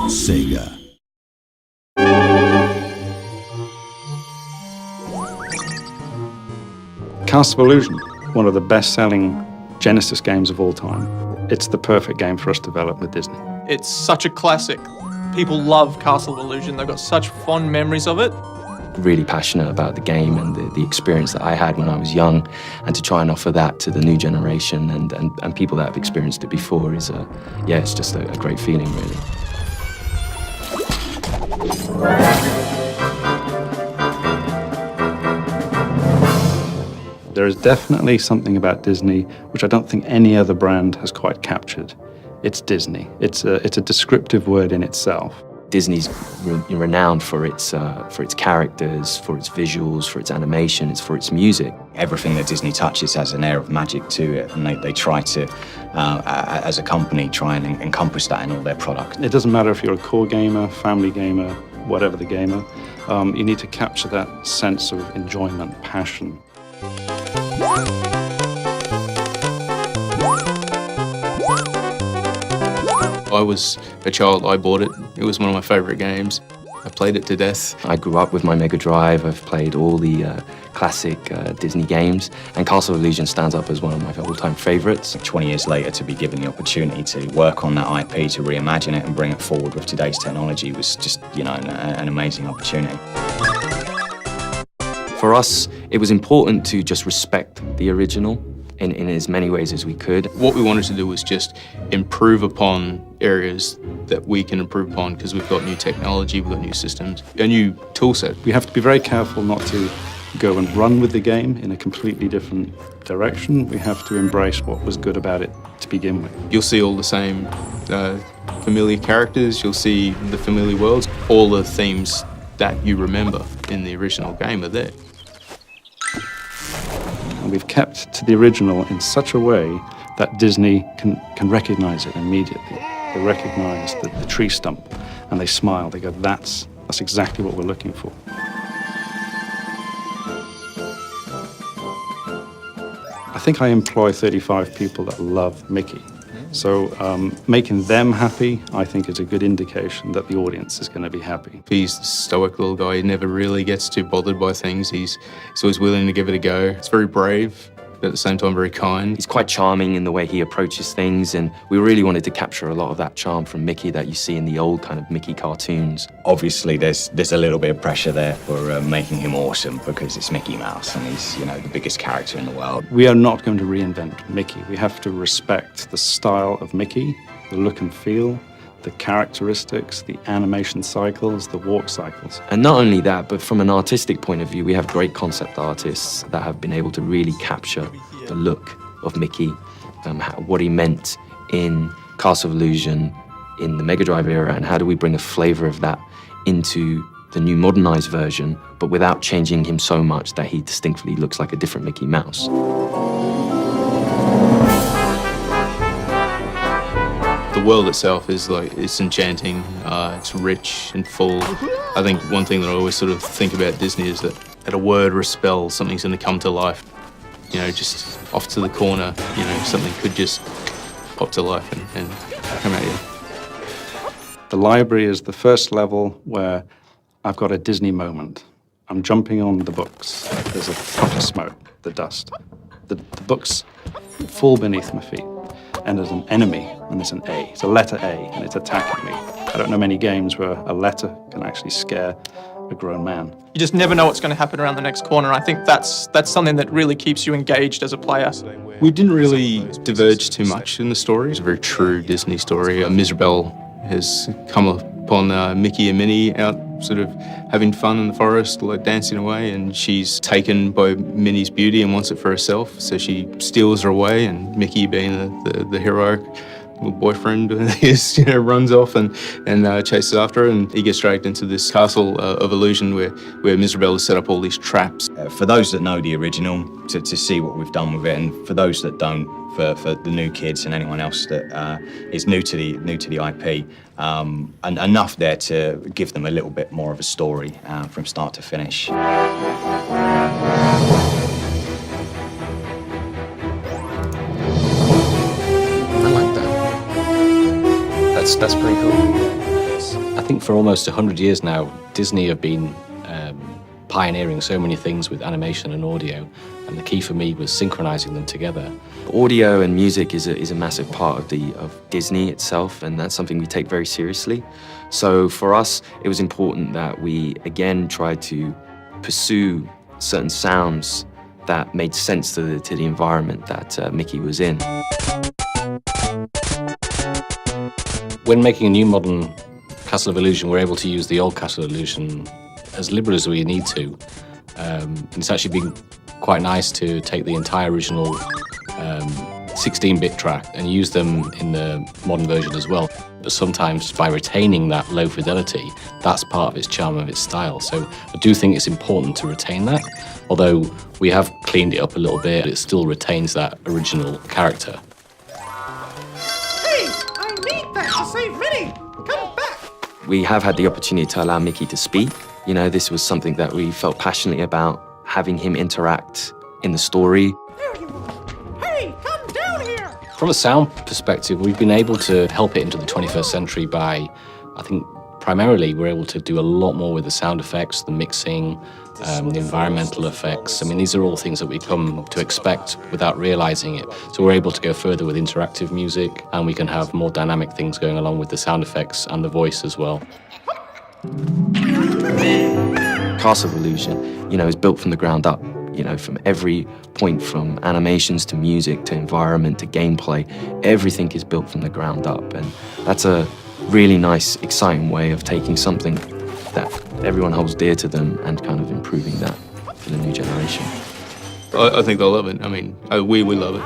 Sega. Castle of Illusion, one of the best-selling Genesis games of all time. It's the perfect game for us to develop with Disney. It's such a classic. People love Castle of Illusion. They've got such fond memories of it. Really passionate about the game and the experience that I had when I was young, and to try and offer that to the new generation and people that have experienced it before is, it's just a great feeling, really. There is definitely something about Disney which I don't think any other brand has quite captured. It's Disney. It's a descriptive word in itself. Disney's renowned for its characters, for its visuals, for its animation, it's for its music. Everything that Disney touches has an air of magic to it, and they try to, as a company, try and encompass that in all their products. It doesn't matter if you're a core gamer, family gamer, whatever the gamer, you need to capture that sense of enjoyment, passion. I was a child, I bought it. It was one of my favourite games. I played it to death. I grew up with my Mega Drive. I've played all the classic Disney games, and Castle of Illusion stands up as one of my all-time favourites. 20 years later, to be given the opportunity to work on that IP, to reimagine it and bring it forward with today's technology was just, an amazing opportunity. For us, it was important to just respect the original in as many ways as we could. What we wanted to do was just improve upon areas that we can improve upon, because we've got new technology, we've got new systems, a new tool set. We have to be very careful not to go and run with the game in a completely different direction. We have to embrace what was good about it to begin with. You'll see all the same familiar characters, you'll see the familiar worlds, all the themes that you remember in the original game are there. And we've kept to the original in such a way that Disney can recognize it immediately. They recognize the tree stump and they smile. They go, that's exactly what we're looking for. I think I employ 35 people that love Mickey. So making them happy, I think, is a good indication that the audience is going to be happy. He's a stoic little guy. He never really gets too bothered by things. He's always willing to give it a go. It's very brave, but at the same time very kind. He's quite charming in the way he approaches things, and we really wanted to capture a lot of that charm from Mickey that you see in the old kind of Mickey cartoons. Obviously, there's a little bit of pressure there for making him awesome, because it's Mickey Mouse and he's, the biggest character in the world. We are not going to reinvent Mickey. We have to respect the style of Mickey, the look and feel, the characteristics, the animation cycles, the walk cycles. And not only that, but from an artistic point of view, we have great concept artists that have been able to really capture the look of Mickey, what he meant in Castle of Illusion, in the Mega Drive era, and how do we bring a flavor of that into the new modernized version, but without changing him so much that he distinctly looks like a different Mickey Mouse. The world itself is it's enchanting, it's rich and full. I think one thing that I always sort of think about Disney is that a word or a spell, something's going to come to life. Just off to the corner, something could just pop to life and come at you. The library is the first level where I've got a Disney moment. I'm jumping on the books. There's a puff of smoke, the dust. The books fall beneath my feet. And there's an enemy, and there's an A. It's a letter A, and it's attacking me. I don't know many games where a letter can actually scare a grown man. You just never know what's going to happen around the next corner. I think that's something that really keeps you engaged as a player. We didn't really diverge too much in the story. It's a very true Disney story. Mirabelle has come upon Mickey and Minnie out sort of having fun in the forest, like dancing away, and she's taken by Minnie's beauty and wants it for herself, so she steals her away, and Mickey, being the heroic little boyfriend, runs off and chases after her, and he gets dragged into this castle of illusion where Mirabelle has set up all these traps. For those that know the original, to see what we've done with it, and for those that don't, for the new kids and anyone else that is new to the IP, and enough there to give them a little bit more of a story from start to finish. That's pretty cool. think for almost 100 years now, Disney have been pioneering so many things with animation and audio, and the key for me was synchronizing them together. Audio and music is a massive part of Disney itself, and that's something we take very seriously. So for us, it was important that we again tried to pursue certain sounds that made sense to the environment that Mickey was in. When making a new modern Castle of Illusion, we're able to use the old Castle of Illusion as liberal as we need to. And it's actually been quite nice to take the entire original 16-bit track and use them in the modern version as well. But sometimes by retaining that low fidelity, that's part of its charm and its style. So I do think it's important to retain that. Although we have cleaned it up a little bit, it still retains that original character. Hey, I need that to save Minnie! Come back! We have had the opportunity to allow Mickey to speak. You know, this was something that we felt passionately about, having him interact in the story. There you are! Hey, come down here! From a sound perspective, we've been able to help it into the 21st century by, I think, primarily we're able to do a lot more with the sound effects, the mixing, the environmental effects. I mean, these are all things that we come to expect without realizing it. So we're able to go further with interactive music, and we can have more dynamic things going along with the sound effects and the voice as well. Castle of Illusion, you know, is built from the ground up. You know, from every point, from animations to music to environment to gameplay, everything is built from the ground up, and that's a really nice, exciting way of taking something that everyone holds dear to them and kind of improving that for the new generation. I think they'll love it. I mean, we love it.